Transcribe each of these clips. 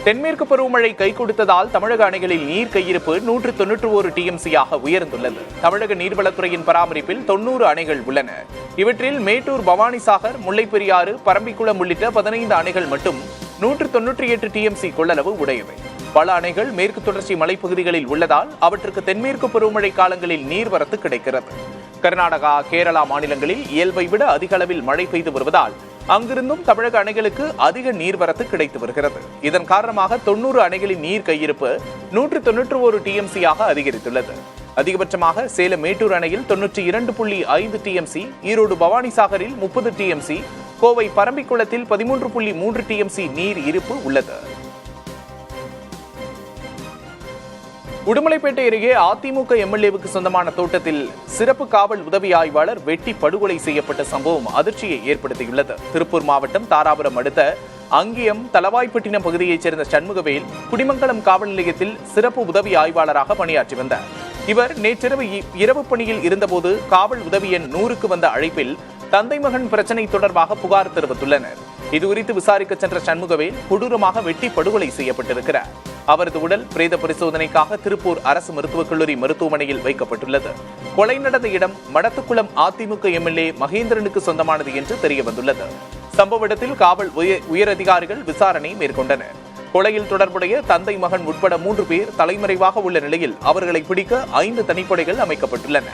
தென்மேற்கு பருவமழை கை கொடுத்ததால் தமிழக அணைகளில் நீர் கையிருப்பு 191 டிஎம்சியாக உயர்ந்துள்ளது. தமிழக நீர்வளத்துறையின் பராமரிப்பில் 90 அணைகள் உள்ளன. இவற்றில் மேட்டூர், பவானிசாகர், முல்லைப்பெரியாறு, பரம்பிக்குளம் உள்ளிட்ட 15 அணைகள் மட்டும் 198 டிஎம்சி கொள்ளளவு உடையவை. பல அணைகள் மேற்கு தொடர்ச்சி மலைப்பகுதிகளில் உள்ளதால் அவற்றுக்கு தென்மேற்கு பருவமழை காலங்களில் நீர்வரத்து கிடைக்கிறது. கர்நாடகா, கேரளா மாநிலங்களில் இயல்பை விட அதிக அளவில் மழை பெய்து வருவதால் அங்கிருந்தும் தமிழக அணைகளுக்கு அதிக நீர்வரத்து கிடைத்து வருகிறது. இதன் காரணமாக 90 அணைகளின் நீர் கையிருப்பு 191 டிஎம்சியாக அதிகரித்துள்ளது. அதிகபட்சமாக சேலம் மேட்டூர் அணையில் 92.5 டிஎம்சி, ஈரோடு பவானிசாகரில் 30 டிஎம்சி, கோவை பரம்பிக்குளத்தில் 13.3 டிஎம்சி நீர் இருப்பு உள்ளது. உடுமலைப்பேட்டை அருகே அதிமுக எம்எல்ஏவுக்கு சொந்தமான தோட்டத்தில் சிறப்பு காவல் உதவி ஆய்வாளர் வெட்டி படுகொலை செய்யப்பட்ட சம்பவம் அதிர்ச்சியை ஏற்படுத்தியுள்ளது. திருப்பூர் மாவட்டம் தாராபுரம் அடுத்த அங்கியம் தலவாய்ப்பட்டினம் பகுதியைச் சேர்ந்த சண்முகவேல் குடிமங்கலம் காவல் நிலையத்தில் சிறப்பு உதவி ஆய்வாளராக பணியாற்றி வந்தார். இவர் நேற்றிரவு இரவு பணியில் இருந்தபோது காவல் உதவி எண் 100க்கு வந்த அழைப்பில் தந்தை மகன் பிரச்சினை தொடர்பாக புகார் தெரிவித்துள்ளனர். இதுகுறித்து விசாரிக்க சென்ற சண்முகவேல் கொடூரமாக வெட்டி படுகொலை செய்யப்பட்டிருக்கிறார். அவரது உடல் பிரேத பரிசோதனைக்காக திருப்பூர் அரசு மருத்துவக் கல்லூரி மருத்துவமனையில் வைக்கப்பட்டுள்ளது. கொலை நடந்த இடம் மடத்துக்குளம் அதிமுக எம்எல்ஏ மகேந்திரனுக்கு சொந்தமானது என்று தெரியவந்துள்ளது. சம்பவ இடத்தில் காவல் உயரதிகாரிகள் விசாரணை மேற்கொண்டனர். கொலையில் தொடர்புடைய தந்தை மகன் உட்பட 3 பேர் தலைமறைவாக உள்ள நிலையில் அவர்களை பிடிக்க 5 தனிப்படைகள் அமைக்கப்பட்டுள்ளன.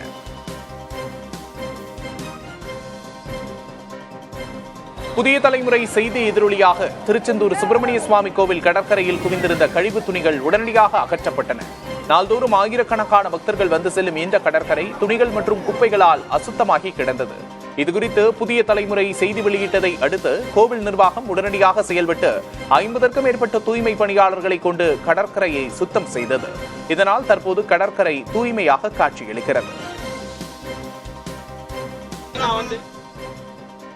புதிய தலைமுறை செய்தி எதிரொலியாக திருச்செந்தூர் சுப்பிரமணிய சுவாமி கோவில் கடற்கரையில் குவிந்திருந்த கழிவு துணிகள் உடனடியாக அகற்றப்பட்டன. நாள்தோறும் ஆயிரக்கணக்கான பக்தர்கள் வந்து செல்லும் இந்த கடற்கரை துணிகள் மற்றும் குப்பைகளால் அசுத்தமாகி கிடந்தது. இதுகுறித்து புதிய தலைமுறை செய்தி வெளியிட்டதை அடுத்து கோவில் நிர்வாகம் உடனடியாக செயல்பட்டு 50க்கும் மேற்பட்ட தூய்மை பணியாளர்களை கொண்டு கடற்கரையை சுத்தம் செய்தது. இதனால் தற்போது கடற்கரை தூய்மையாக காட்சியளிக்கிறது.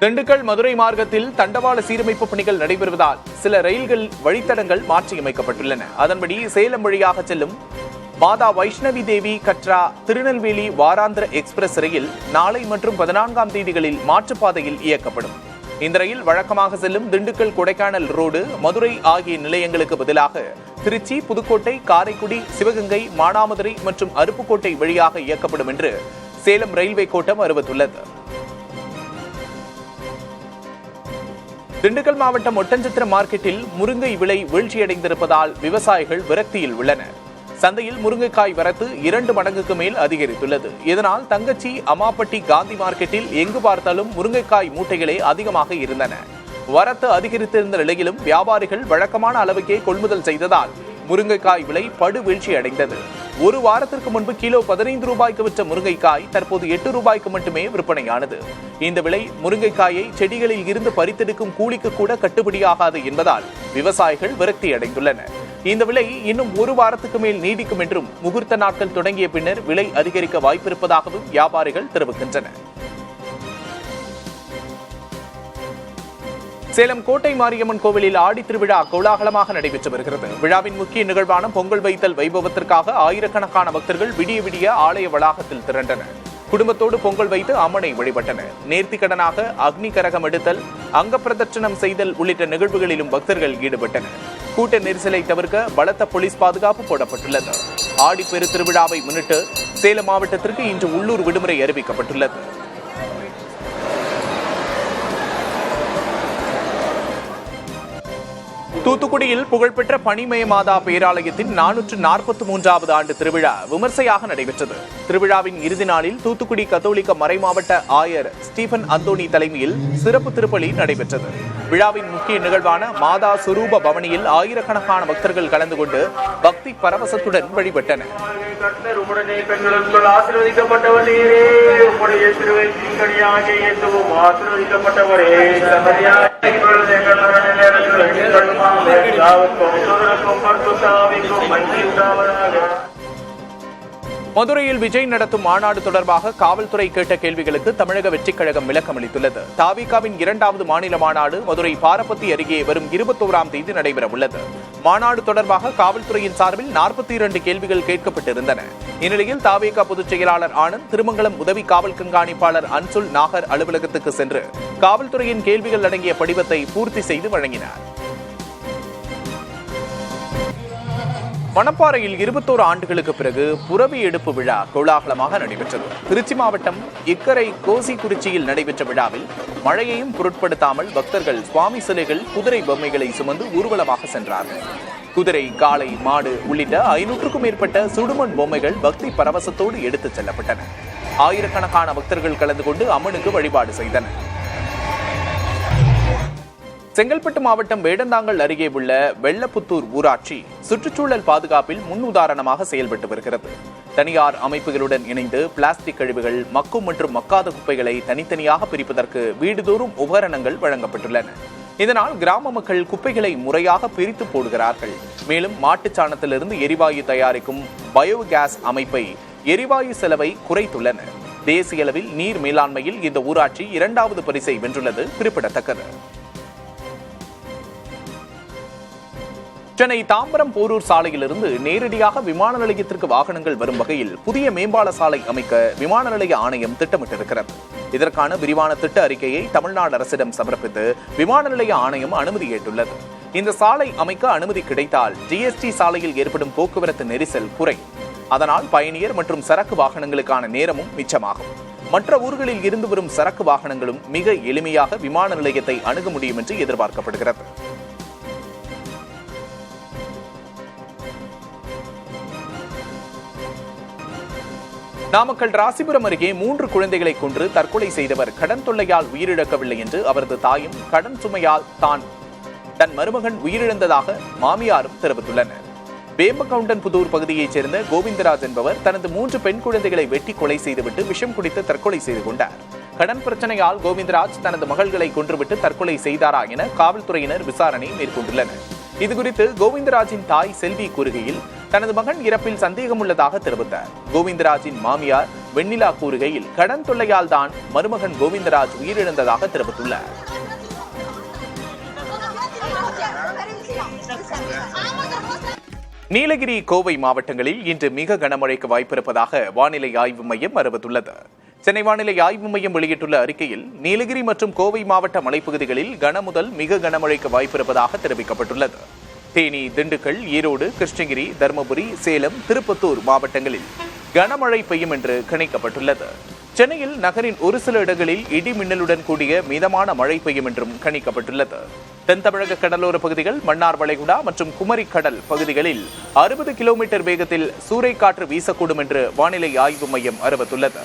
திண்டுக்கல் மதுரை மார்க்கத்தில் தண்டவாள சீரமைப்பு பணிகள் நடைபெறுவதால் சில ரயில்கள் வழித்தடங்கள் மாற்றியமைக்கப்பட்டுள்ளன. அதன்படி சேலம் வழியாக செல்லும் மாதா வைஷ்ணவி தேவி கட்ரா திருநெல்வேலி வாராந்திர எக்ஸ்பிரஸ் ரயில் நாளை மற்றும் 14ஆம் தேதிகளில் மாற்றுப்பாதையில் இயக்கப்படும். இந்த ரயில் வழக்கமாக செல்லும் திண்டுக்கல், கொடைக்கானல் ரோடு, மதுரை ஆகிய நிலையங்களுக்கு பதிலாக திருச்சி, புதுக்கோட்டை, காரைக்குடி, சிவகங்கை, மானாமதுரை மற்றும் அருப்புக்கோட்டை வழியாக இயக்கப்படும் என்று சேலம் ரயில்வே கோட்டம் அறிவித்துள்ளது. திண்டுக்கல் மாவட்டம் ஒட்டன்சத்திரம் மார்க்கெட்டில் முருங்கை விலை வீழ்ச்சியடைந்திருப்பதால் விவசாயிகள் விரக்தியில் உள்ளனர். சந்தையில் முருங்கைக்காய் வரத்து 2 மடங்குக்கு மேல் அதிகரித்துள்ளது. இதனால் தங்கச்சி, அம்மாப்பட்டி, காந்தி மார்க்கெட்டில் எங்கு பார்த்தாலும் முருங்கைக்காய் மூட்டைகளே அதிகமாக இருந்தன. வரத்து அதிகரித்திருந்த நிலையிலும் வியாபாரிகள் வழக்கமான அளவுக்கே கொள்முதல் செய்ததால் முருங்கைக்காய் விலை படு வீழ்ச்சி அடைந்தது. ஒரு வாரத்திற்கு முன்பு கிலோ 15 ரூபாய்க்கு விற்ற முருங்கைக்காய் தற்போது 8 ரூபாய்க்கு மட்டுமே விற்பனையானது. இந்த விலை முருங்கைக்காயை செடிகளில் இருந்து பறித்தெடுக்கும் கூலிக்கு கூட கட்டுப்படியாகாது என்பதால் விவசாயிகள் விரக்தி அடைந்துள்ளனர். இந்த விலை இன்னும் ஒரு வாரத்துக்கு மேல் நீடிக்கும் என்றும் முகூர்த்த நாட்கள் தொடங்கிய பின்னர் விலை அதிகரிக்க வாய்ப்பிருப்பதாகவும் வியாபாரிகள் தெரிவிக்கின்றனர். சேலம் கோட்டை மாரியம்மன் கோவிலில் ஆடி திருவிழா கோலாகலமாக நடைபெற்று வருகிறது. விழாவின் முக்கிய நிகழ்வான பொங்கல் வைத்தல் வைபவத்திற்காக ஆயிரக்கணக்கான பக்தர்கள் விடிய விடிய ஆலய வளாகத்தில் திரண்டனர். குடும்பத்தோடு பொங்கல் வைத்து அம்மனை வழிபட்டனர். நேர்த்திக்கடனாக அக்னி கரகம் எடுத்தல், அங்க பிரதட்சணம் செய்தல் உள்ளிட்ட நிகழ்வுகளிலும் பக்தர்கள் ஈடுபட்டனர். கூட்ட நெரிசலை தவிர்க்க பலத்த போலீஸ் பாதுகாப்பு போடப்பட்டுள்ளது. ஆடி பெரு திருவிழாவை முன்னிட்டு சேலம் மாவட்டத்திற்கு இன்று உள்ளூர் விடுமுறை அறிவிக்கப்பட்டுள்ளது. தூத்துக்குடியில் புகழ்பெற்ற பனிமய மாதா பேராலயத்தின் 443வது ஆண்டு திருவிழா விமர்சையாக நடைபெற்றது. திருவிழாவின் இறுதி நாளில் தூத்துக்குடி கத்தோலிக்க மறைமாவட்ட ஆயர் ஸ்டீபன் அந்தோனி தலைமையில் சிறப்பு திருப்பலி நடைபெற்றது. விழாவின் முக்கிய நிகழ்வான மாதா சுரூப பவனியில் ஆயிரக்கணக்கான பக்தர்கள் கலந்து கொண்டு பக்தி பரவசத்துடன் வழிபட்டனர். மதுரையில் விஜய் நடத்தும் மாநாடு தொடர்பாக காவல்துறை கேட்ட கேள்விகளுக்கு தமிழக வெற்றிக் கழகம் விளக்கம் அளித்துள்ளது. தாவிகாவின் 2வது மாநில மாநாடு மதுரை பாரப்பத்தி அருகே வரும் 21ஆம் தேதி நடைபெற உள்ளது. மாநாடு தொடர்பாக காவல்துறையின் சார்பில் 42 கேள்விகள் கேட்கப்பட்டிருந்தன. இந்நிலையில் தாவேகா பொதுச் செயலாளர் ஆனந்த் திருமங்கலம் உதவி காவல் கண்காணிப்பாளர் அன்சுல் நாகர் அலுவலகத்துக்கு சென்று காவல்துறையின் கேள்விகள் அடங்கிய படிவத்தை பூர்த்தி செய்து வழங்கினார். மணப்பாறையில் 21 ஆண்டுகளுக்கு பிறகு புரவி எடுப்பு விழா கோலாகலமாக நடைபெற்றது. திருச்சி மாவட்டம் இக்கரை கோசிக்குறிச்சியில் நடைபெற்ற விழாவில் மழையையும் பொருட்படுத்தாமல் பக்தர்கள் சுவாமி சிலைகள், குதிரை பொம்மைகளை சுமந்து ஊர்வலமாக சென்றார்கள். குதிரை, காளை, மாடு உள்ளிட்ட 500க்கும் மேற்பட்ட சுடுமண் பொம்மைகள் பக்தி பரவசத்தோடு எடுத்துச் செல்லப்பட்டன. ஆயிரக்கணக்கான பக்தர்கள் கலந்து கொண்டு அம்மனுக்கு வழிபாடு செய்தனர். செங்கல்பட்டு மாவட்டம் வேடந்தாங்கல் அருகே உள்ள வெள்ளப்புத்தூர் ஊராட்சி சுற்றுச்சூழல் பாதுகாப்பில் முன்னுதாரணமாக செயல்பட்டு வருகிறது. தனியார் அமைப்புகளுடன் இணைந்து பிளாஸ்டிக் கழிவுகள், மக்கும் மற்றும் மக்காத குப்பைகளை தனித்தனியாக பிரிப்பதற்கு வீடுதோறும் உபகரணங்கள் வழங்கப்பட்டுள்ளன. இதனால் கிராம மக்கள் குப்பைகளை முறையாக பிரித்து போடுகிறார்கள். மேலும் மாட்டுச் சாணத்திலிருந்து எரிவாயு தயாரிக்கும் பயோகேஸ் அமைப்பை எரிவாயு செலவை குறைத்துள்ளனர். தேசிய அளவில் நீர் மேலாண்மையில் இந்த ஊராட்சி 2வது பரிசை வென்றுள்ளது குறிப்பிடத்தக்கது. சென்னை தாம்பரம் போரூர் சாலையிலிருந்து நேரடியாக விமான நிலையத்திற்கு வாகனங்கள் வரும் வகையில் புதிய மேம்பால சாலை அமைக்க விமான நிலைய ஆணையம் திட்டமிட்டிருக்கிறது. இதற்கான விரிவான திட்ட அறிக்கையை தமிழ்நாடு அரசிடம் சமர்ப்பித்து விமான நிலைய ஆணையம் அனுமதி கேட்டுள்ளது. இந்த சாலை அமைக்க அனுமதி கிடைத்தால் ஜிஎஸ்டி சாலையில் ஏற்படும் போக்குவரத்து நெரிசல் குறையும். அதனால் பயணியர் மற்றும் சரக்கு வாகனங்களுக்கான நேரமும் மிச்சமாகும். மற்ற ஊர்களில் இருந்து வரும் சரக்கு வாகனங்களும் மிக எளிமையாக விமான நிலையத்தை அணுக முடியும் என்று எதிர்பார்க்கப்படுகிறது. நாமக்கல் ராசிபுரம் அருகே 3 குழந்தைகளை கொன்று தற்கொலை செய்தவர் கடன் தொல்லையால் உயிரிழக்கவில்லை என்று அவரது தாயும், கடன் சுமையால் தன் மருமகன் உயிரிழந்ததாக மாமியாரும் தெரிவித்துள்ளனர். வேம்பகவுண்டன்புதூர் பகுதியைச் சேர்ந்த கோவிந்தராஜ் என்பவர் தனது 3 பெண் குழந்தைகளை வெட்டி கொலை செய்துவிட்டு விஷம் குடித்து தற்கொலை செய்து கொண்டார். கடன் பிரச்சனையால் கோவிந்தராஜ் தனது மகள்களை கொன்றுவிட்டு தற்கொலை செய்தாரா என காவல்துறையினர் விசாரணை மேற்கொண்டுள்ளனர். இதுகுறித்து கோவிந்தராஜின் தாய் செல்வி கூறுகையில், தனது மகன் இறப்பில் சந்தேகம் உள்ளதாக தெரிவித்தார். கோவிந்தராஜின் மாமியார் வெண்ணிலா கூறுகையில், கடன் தொல்லையால் தான் மருமகன் கோவிந்தராஜ் உயிரிழந்ததாக தெரிவித்துள்ளார். நீலகிரி, கோவை மாவட்டங்களில் இன்று மிக கனமழைக்கு வாய்ப்பிருப்பதாக வானிலை ஆய்வு மையம் அறிவித்துள்ளது. சென்னை வானிலை ஆய்வு மையம் வெளியிட்டுள்ள அறிக்கையில், நீலகிரி மற்றும் கோவை மாவட்ட மலைப்பகுதிகளில் கன முதல் மிக கனமழைக்கு வாய்ப்பிருப்பதாக தெரிவிக்கப்பட்டுள்ளது. தேனி, திண்டுக்கல், ஈரோடு, கிருஷ்ணகிரி, தருமபுரி, சேலம், திருப்பத்தூர் மாவட்டங்களில் கனமழை பெய்யும் என்று கணிக்கப்பட்டுள்ளது. சென்னையில் நகரின் ஒரு சில இடங்களில் இடி மின்னலுடன் கூடிய மிதமான மழை பெய்யும் என்றும் கணிக்கப்பட்டுள்ளது. தென் தமிழக கடலோர பகுதிகள், மன்னார் வளைகுடா மற்றும் குமரி கடல் பகுதிகளில் 60 கிலோமீட்டர் வேகத்தில் சூறைக்காற்று வீசக்கூடும் என்று வானிலை ஆய்வு மையம் அறிவித்துள்ளது.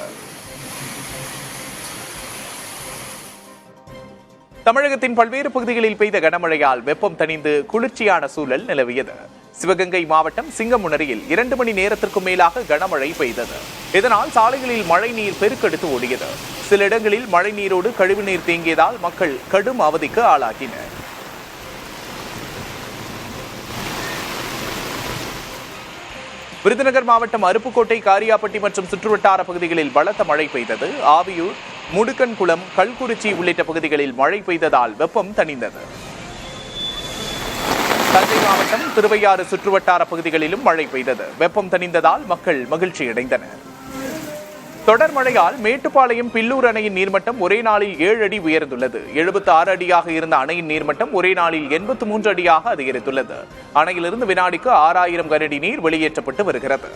தமிழகத்தின் பல்வேறு பகுதிகளில் பெய்த கனமழையால் வெப்பம் தணிந்து குளிர்ச்சியான சூழல் நிலவியது. சிவகங்கை மாவட்டம் சிங்கமுனரியில் 2 மணி நேரத்திற்கும் மேலாக கனமழை பெய்தது. இதனால் சாலைகளில் மழைநீர் பெருக்கெடுத்து ஓடியது. சில இடங்களில் மழைநீரோடு கழிவுநீர் தேங்கியதால் மக்கள் கடும் அவதிக்கு ஆளாகினர். விருதுநகர் மாவட்டம் அருப்புக்கோட்டை, காரியாபட்டி மற்றும் சுற்றுவட்டார பகுதிகளில் பலத்த மழை பெய்தது. ஆவியூர், முடுக்கன்குளம், கல்குறிச்சி உள்ளிட்ட பகுதிகளில் மழை பெய்ததால் வெப்பம் தணிந்தது. தஞ்சை மாவட்டம் திருவையாறு சுற்றுவட்டார பகுதிகளிலும் மழை பெய்தது. வெப்பம் தணிந்ததால் மக்கள் மகிழ்ச்சியடைந்தனர். தொடர் மழையால் மேட்டுப்பாளையம் பில்லூர் அணையின் நீர்மட்டம் ஒரே நாளில் 7 அடி உயர்ந்துள்ளது. 76 அடியாக இருந்த அணையின் நீர்மட்டம் ஒரே நாளில் 83 அடியாக அதிகரித்துள்ளது. அணையிலிருந்து வினாடிக்கு 6000 கனஅடி நீர் வெளியேற்றப்பட்டு வருகிறது.